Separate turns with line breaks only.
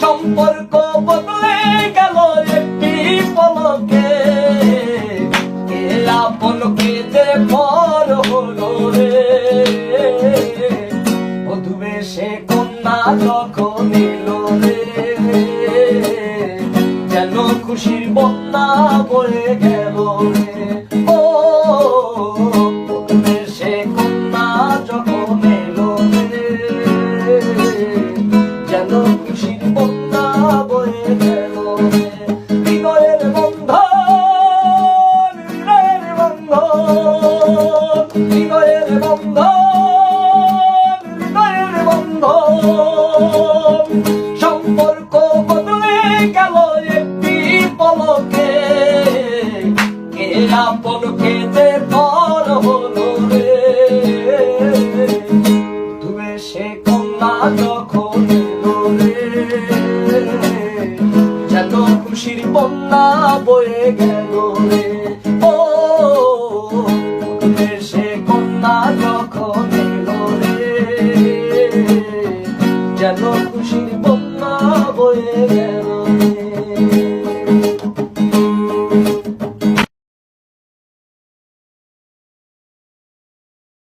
সম্পর্ক বদলে গেল একটি পলকে, কে আপন কে যে পর হলো রে। বধূ বেশে কন্যা যখন এলো রে, যেন খুশির বন্যা বয়ে গেল রে। ও বধূ বেশে কন্যা যখন এলো রে, যেন খুশির বন্যা বয়ে গেল রে। হৃদয়ের বন্ধন, হৃদয়ের বন্ধন, হৃদয়ের বন্ধন, হৃদয়ের বন্ধন। সম্পর্ক বদলে গেল একটি পলকে, কে আপন কে যে পর হলো রে। বধূ বেশে কন্যা যখন এলো রে, যেন খুশির বন্যা বয়ে গেল রে।